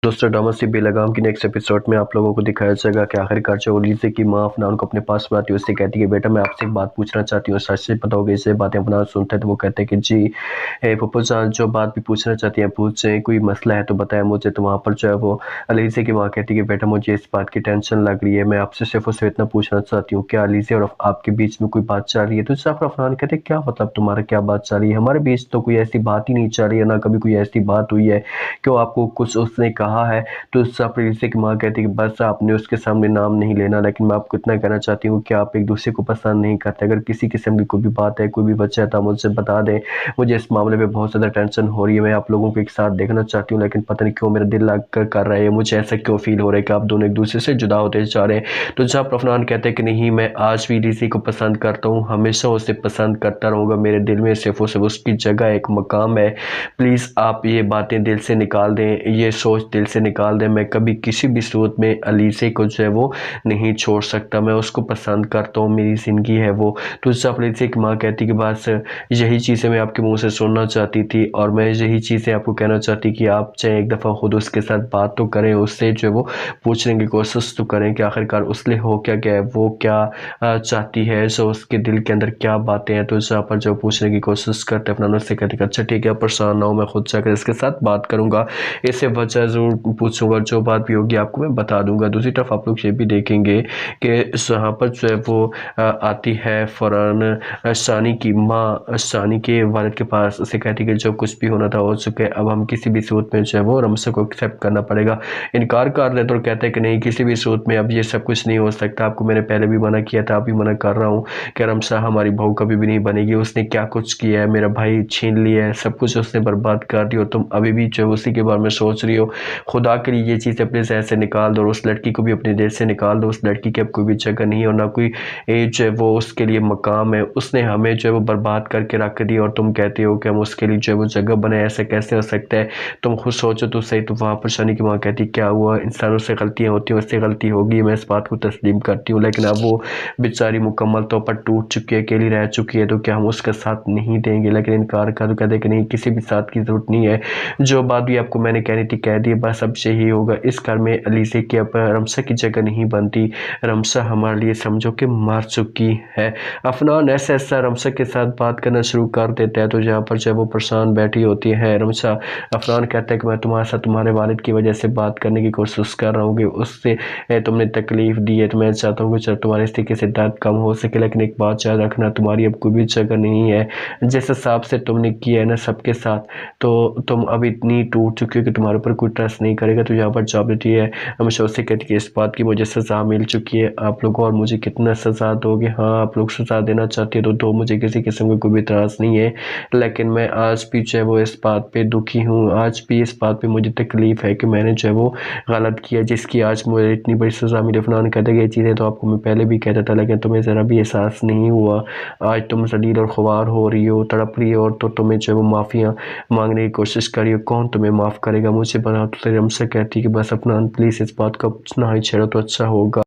दोस्तों ड्रामा सी बेलगाम की next episode में आप लोगों को दिखाया जाएगा कि आखिरकार जो अलीज़ा की माँ अफनान को अपने पास बुलाती है, उससे कहती है कि बेटा मैं आपसे एक बात पूछना चाहती हूँ, सच से पता होगा। इससे बातें अफनान सुनता है तो वो कहते हैं कि जी पप्पू जान, जो बात भी पूछना चाहती हैं पूछें, कोई मसला है तो बताया मुझे। तो वहाँ पर जो है वो अलीज़ा की माँ कहती है कि बेटा मुझे इस बात की टेंशन लग रही है, मैं आपसे सिर्फ और सिर्फ इतना पूछना चाहती हूँ, क्या अलीज़ा और आपके बीच में कोई बात चल रही है? तो जाफर अफनान कहते हैं क्या मतलब तुम्हारा क्या बात चल रही है? हमारे बीच तो कोई ऐसी बात ही नहीं चल रही है, ना कभी कोई ऐसी बात हुई है, क्यों आपको कुछ उसने कहा है? तो जाफर अलीज़ा की माँ कहती है कि बस आपने उसके सामने नाम नहीं लेना, लेकिन मैं आपको इतना कहना चाहती हूँ कि आप एक दूसरे को पसंद नहीं करते। अगर किसी किस्म की कोई भी बात है, कोई भी वजह है तो आप मुझसे बता दें। मुझे इस मामले में बहुत ज़्यादा टेंशन हो रही है, मैं आप लोगों को एक साथ देखना चाहती हूँ, लेकिन पता नहीं क्यों मेरा दिल लग कर रहा है, मुझे ऐसा क्यों फील हो रहा है कि आप दोनों एक दूसरे से जुदा होते जा रहे हैं। तो जाफर अफनान कहते हैं कि नहीं, मैं आज भी अलीज़ा को पसंद करता हूँ, हमेशा उसे पसंद करता रहूँगा, मेरे दिल में सिर्फ और सिर्फ उसकी जगह एक मकाम है। प्लीज़ आप ये बातें दिल से निकाल दें, ये सोच दिल से निकाल दें। मैं कभी किसी भी सूरत में अलीज़ा को जो है वो नहीं छोड़ सकता, मैं उसको पसंद करता हूँ, मेरी ज़िंदगी है वो। तो जाफर अलीज़ा की माँ कहती कि बस यही चीज़ें मैं आपके मुंह से सुनना चाहती थी, और मैं यही चीज़ें आपको कहना चाहती कि आप चाहे एक दफ़ा खुद उसके साथ बात तो करें, उससे जो है वो पूछने की कोशिश तो करें कि आखिरकार उसके हो क्या गया है, वो क्या चाहती है, सो उसके दिल के अंदर क्या बातें हैं। तो जाफर जो पूछने की कोशिश करते अपना उससे कहते अच्छा ठीक है, परेशान ना हो, मैं खुद जाकर इसके साथ बात करूँगा, इससे वजह ज़रूर पूछूंगा, जो बात भी होगी आपको मैं बता दूंगा। दूसरी तरफ आप लोग ये भी देखेंगे कि यहाँ पर जो है वो आती है फ़ौरन सानी की माँ सानी के वालिद के पास, उसे कहती है कि जो कुछ भी होना था हो चुका है, अब हम किसी भी सूरत में जो है वो रमसा को एक्सेप्ट करना पड़ेगा। इनकार कर देते और कहते हैं कि नहीं, किसी भी सूरत में अब ये सब कुछ नहीं हो सकता, आपको मैंने पहले भी मना किया था, आप भी मना कर रहा हूँ कि रमसा हमारी बहू कभी भी नहीं बनेगी। उसने क्या कुछ किया है, मेरा भाई छीन लिया है, सब कुछ उसने बर्बाद कर दिया, तुम अभी भी जो है उसी के बारे में सोच रही हो। खुदा के लिए ये चीज़ अपने जहन से निकाल दो, और उस लड़की को भी अपने दिल से निकाल दो। उस लड़की की अब कोई भी जगह नहीं है और ना कोई जो है वो उसके लिए मकाम है, उसने हमें जो है वो बर्बाद करके रख दी, और तुम कहते हो कि हम उसके लिए जो है वो जगह बनाए, ऐसा कैसे हो सकता है? तुम खुद सोचो तो सही। तो वहाँ पर शनी की माँ कहती क्या हुआ, इंसानों से गलतियाँ होती हैं, उससे गलती होगी, मैं इस बात को तस्लीम करती हूँ, लेकिन अब वो बेचारी मुकम्मल तौर पर टूट चुकी है, अकेली रह चुकी है, तो क्या हम उसका साथ नहीं देंगे? लेकिन इनकार कर, तो कहते कि नहीं, किसी भी साथ की ज़रूरत नहीं है, जो बात भी आपको मैंने कहनी थी कह दी, बस अब यही होगा। इस घर में अलीज़ा की अब रमसा की जगह नहीं बनती, रमसा हमारे लिए समझो कि मर चुकी है। अफनान ऐसा ऐसा रमसा के साथ बात करना शुरू कर देता है, तो जहाँ पर जो है वो परेशान बैठी होती है रमसा। अफनान कहता है कि मैं तुम्हारे साथ तुम्हारे वालिद की वजह से बात करने की कोशिश कर रहा हूँ कि उससे तुमने तकलीफ़ दी है, तो मैं चाहता हूँ कि चलो तुम्हारे इस तरीके से दर्द कम हो सके, लेकिन एक बात याद रखना, तुम्हारी अब कोई भी जगह नहीं है। जिस हिसाब से तुमने किया है ना सबके साथ, तो तुम अब इतनी टूट चुकी हो कि तुम्हारे ऊपर कोई ट्रस्ट नहीं करेगा। तो यहाँ पर जॉब देती है हमेशा उससे कहती है कि इस बात की मुझे सज़ा मिल चुकी है, आप लोगों और मुझे कितना सज़ा दोगे? हाँ, आप लोग सज़ा देना चाहते हो तो दो, मुझे किसी किस्म का कोई भी इतराज़ नहीं है, लेकिन मैं आज भी जो है वो इस बात पे दुखी हूँ, आज भी इस बात पे मुझे तकलीफ़ है कि मैंने जो है वो गलत किया, जिसकी आज मुझे इतनी बड़ी सज़ा मिली। अफनान कहते हैं कि ये चीज़ें तो आपको मैं पहले भी कहता था, लेकिन तुम्हें ज़रा भी एहसास नहीं हुआ। आज तुम ज़लील और ख्वार हो रही हो, तड़प रही हो, और तो तुम्हें जो है वो माफ़ियाँ मांगने की कोशिश करी हो, कौन तुम्हें माफ़ करेगा? मुझे बता। तो रमसा कहती कि बस अफनान प्लीज़ इस बात का ना ही छेड़ो तो अच्छा होगा।